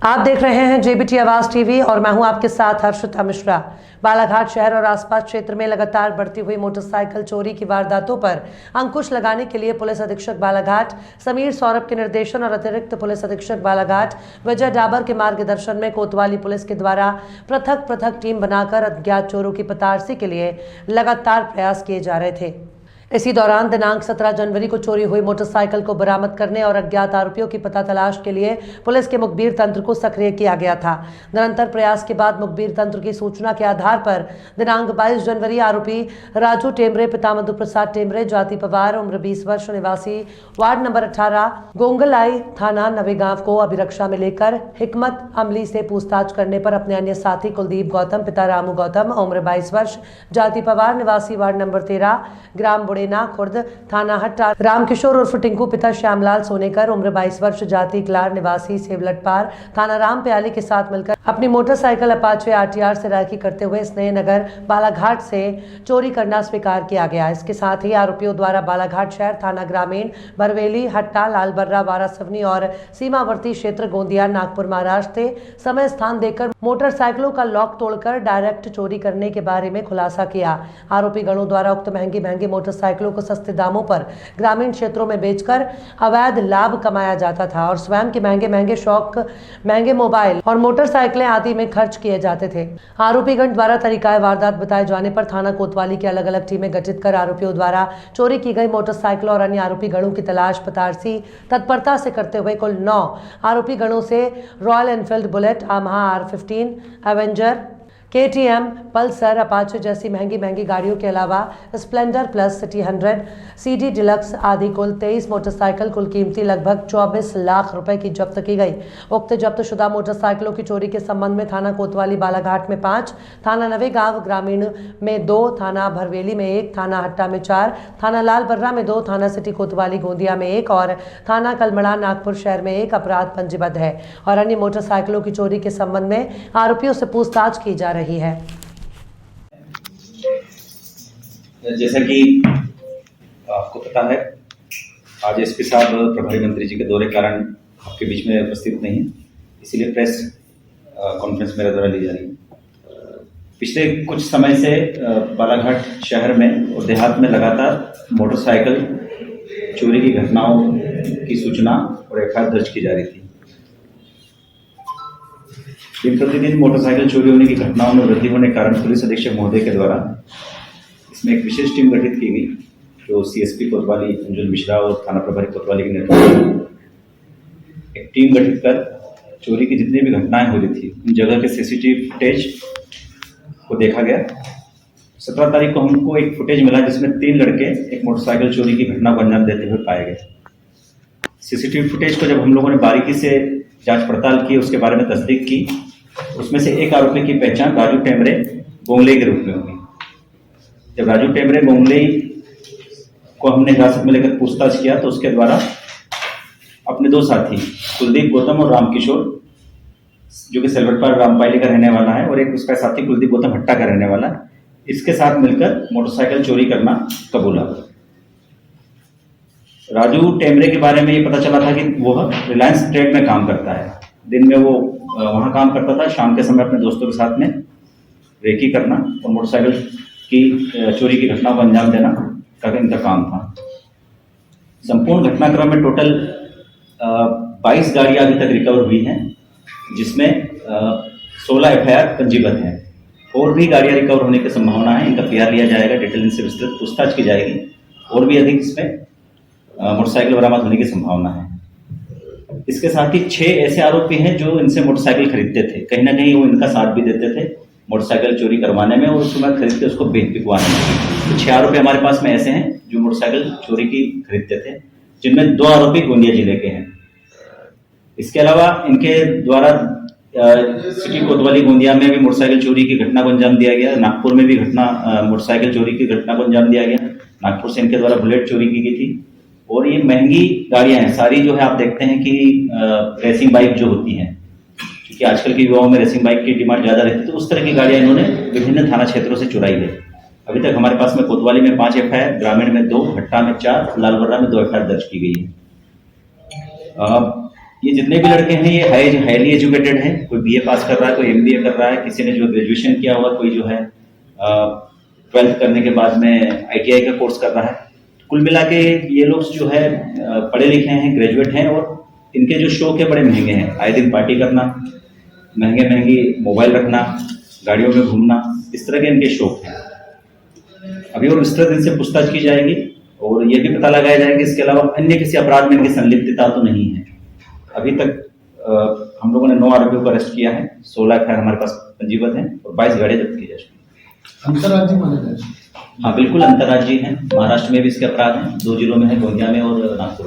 आप देख रहे हैं जेबीटी आवाज टीवी और मैं हूं आपके साथ हर्षिता मिश्रा। बालाघाट शहर और आसपास क्षेत्र में लगातार बढ़ती हुई मोटरसाइकिल चोरी की वारदातों पर अंकुश लगाने के लिए पुलिस अधीक्षक बालाघाट समीर सौरभ के निर्देशन और अतिरिक्त पुलिस अधीक्षक बालाघाट विजय डाबर के मार्गदर्शन में कोतवाली पुलिस के द्वारा पृथक टीम बनाकर अज्ञात चोरों की पतारसी के लिए लगातार प्रयास किए जा रहे थे। इसी दौरान दिनांक 17 जनवरी को चोरी हुई मोटरसाइकिल को बरामद करने और अज्ञात आरोपियों की पता तलाश के लिए पुलिस के मुखबिर तंत्र को सक्रिय किया गया था। निरंतर प्रयास के बाद मुखबिर तंत्र की सूचना के आधार पर दिनांक 22 जनवरी आरोपी राजू टेमरे पिता मधु प्रसाद टेमरे जाति पवार उम्र 20 वर्ष निवासी वार्ड नंबर 18 गोंगलाई थाना नवेगांव को अभिरक्षा में लेकर हिकमत अमली से पूछताछ करने पर अपने अन्य साथी कुलदीप गौतम पिता रामू गौतम उम्र 22 वर्ष जाति पवार निवासी वार्ड नंबर 13 ग्राम खुर्द थाना हट्टा रामकिशोर उर्फ टिंकू पिता श्यामलाल सोनेकर उम्र 22 वर्ष जाति क्लार निवासी सेवलटपार थाना राम प्याली के साथ मिलकर अपनी मोटरसाइकिल अपाचे आरटीआर से रैकी करते हुए स्नेहनगर बालाघाट से चोरी करना स्वीकार किया गया। इसके साथ ही आरोपियों द्वारा बालाघाट शहर थाना ग्रामीण बरवेली हट्टा लालबर्रा वारासवनी और सीमावर्ती क्षेत्र गोंदिया नागपुर महाराष्ट्र से समय स्थान देकर मोटरसाइकिलों का लॉक तोड़कर डायरेक्ट चोरी करने के बारे में खुलासा किया। आरोपी गणों द्वारा उक्त महंगी मोटरसाइकिलों को सस्ते दामों पर ग्रामीण क्षेत्रों में बेचकर अवैध लाभ कमाया जाता था और स्वयं के महंगे शौक महंगे मोबाइल और मोटरसाइकिलें आदि में खर्च किए जाते थे। आरोपीगण द्वारा तरीकाए वारदात बताए जाने पर थाना कोतवाली की अलग अलग टीमें गठित कर आरोपियों द्वारा चोरी की गई मोटरसाइकिल और अन्य आरोपी गणों की तलाश पतारसी तत्परता से करते हुए कुल 9 आरोपी गणों से royal Enfield bullet Yamaha R15 Avenger KTM Pulsar Apache जैसी महंगी गाड़ियों के अलावा Splendor plus city 100 CD deluxe आदि कुल 23 मोटरसाइकिल कुल कीमती लगभग 24 लाख रुपए की जब्त की गई। उक्त जब्त शुदा मोटरसाइकिलों की चोरी के संबंध में थाना कोतवाली बालाघाट में 5, थाना नवेगांव ग्रामीण में 2, थाना भरवेली में 1, थाना हट्टा में 4, थाना लालबर्रा में 2, थाना सिटी कोतवाली गोंदिया में 1 और थाना कलमड़ा नागपुर शहर में 1 अपराध पंजीबद्ध है और अन्य मोटरसाइकिलों की चोरी के संबंध में आरोपियों से पूछताछ की जा रही है। जैसा कि आपको पता है, आज एसपी साहब प्रभारी मंत्री जी के दौरे के कारण आपके बीच में उपस्थित नहीं है, इसीलिए प्रेस कॉन्फ्रेंस मेरे द्वारा ली जा रही है। पिछले कुछ समय से बालाघाट शहर में और देहात में लगातार मोटरसाइकिल चोरी की घटनाओं की सूचना और एफआईआर दर्ज की जा रही थी। दिन प्रतिदिन मोटरसाइकिल चोरी होने की घटनाओं में वृद्धि होने के कारण पुलिस अधीक्षक महोदय के द्वारा इसमें एक विशेष टीम गठित की गई, जो सीएसपी कोतवाली अंजुल मिश्रा और थाना प्रभारी कोतवाली के नेतृत्व में एक टीम गठित कर चोरी की जितनी भी घटनाएं हो रही थी उन जगह के सीसीटीवी फुटेज को देखा गया। 17 तारीख को हमको एक फुटेज मिला जिसमें 3 लड़के एक मोटरसाइकिल चोरी की घटना को अंजाम देते हुए पाए गए। सीसीटीवी फुटेज को जब हम लोगों ने बारीकी से जांच पड़ताल की, उसके बारे में तस्दीक की, उसमें से एक आरोपी की पहचान राजू टेमरे गोंगले के रूप में हुई। जब राजू टेमरे गोंगले को हमने हिरासत में लेकर पूछताछ किया तो उसके द्वारा अपने 2 साथी कुलदीप गौतम और रामकिशोर, जो कि सेलवटपार रामपायली का रहने वाला है, और एक उसका साथी कुलदीप गौतम हट्टा का रहने वाला है, इसके साथ मिलकर मोटरसाइकिल चोरी करना कबूला। राजू टेमरे के बारे में ये पता चला था कि वह रिलायंस ट्रेड में काम करता है। दिन में वो वहाँ काम करता था, शाम के समय अपने दोस्तों के साथ में रेकी करना और मोटरसाइकिल की चोरी की घटना को अंजाम देना का इनका काम था। संपूर्ण घटनाक्रम में टोटल 22 गाड़ियां अभी तक रिकवर हुई हैं, जिसमें 16 एफआईआर पंजीबद्ध हैं। और भी गाड़ियां रिकवर होने की संभावना है, इनका पीआर लिया जाएगा, डिटेल इनसे विस्तृत पूछताछ की जाएगी और भी अधिक इसमें मोटरसाइकिल बरामद होने की संभावना है। इसके साथ ही 6 ऐसे आरोपी हैं जो इनसे मोटरसाइकिल खरीदते थे, कहीं ना कहीं वो इनका साथ भी देते थे मोटरसाइकिल चोरी करवाने में और उसके बाद खरीद के उसको बिकवाने में। तो 6 आरोपी हमारे पास में ऐसे हैं जो मोटरसाइकिल चोरी की खरीदते थे, जिनमें 2 आरोपी गोंदिया जिले के हैं। इसके अलावा इनके द्वारा सिटी कोतवाली गोंदिया में भी मोटरसाइकिल चोरी की घटना को अंजाम दिया गया। नागपुर में भी मोटरसाइकिल चोरी की घटना को अंजाम दिया गया। नागपुर से इनके द्वारा बुलेट चोरी की गई थी। और ये महंगी गाड़ियां हैं सारी, जो है आप देखते हैं कि रेसिंग बाइक जो होती हैं, क्योंकि आजकल के युवाओं में रेसिंग बाइक की डिमांड ज़्यादा रहती है, तो उस तरह की गाड़ियां इन्होंने विभिन्न थाना क्षेत्रों से चुराई है। अभी तक हमारे पास में कोतवाली में 5 एफआईआर, ग्रामीण में 2, हट्टा में 4, लालबर्रा में 2 एफआईआर दर्ज की गई है। ये जितने भी लड़के हैं ये हाईली एजुकेटेड हैं। कोई बीए पास कर रहा है, कोई एमबीए कर रहा है, किसी ने जो ग्रेजुएशन किया हुआ, कोई जो है 12th करने के बाद में आईटीआई का कोर्स कर रहा है। कुल मिला के ये लोग जो है पढ़े लिखे हैं, ग्रेजुएट हैं, और इनके जो शौक है बड़े महंगे हैं। आए दिन पार्टी करना, महंगी मोबाइल रखना, गाड़ियों में घूमना, इस तरह के इनके शौक हैं। अभी और विस्तृत इनसे पूछताछ की जाएगी और ये भी पता लगाया जाएगा कि इसके अलावा अन्य किसी अपराध में इनकी संलिप्तता तो नहीं है। अभी तक हम लोगों ने 9 आरोपियों को अरेस्ट किया है, 16 एफआईआर हमारे पास पंजीबद्ध हैं और 22 गाड़ियां जब्त की जा चुकी हैं। अंतर्राज्यीय माने जाए? हाँ बिल्कुल अंतर्राज्यीय हैं। महाराष्ट्र में भी इसके अपराध हैं, 2 जिलों में है, गोंदिया में और नागपुर में।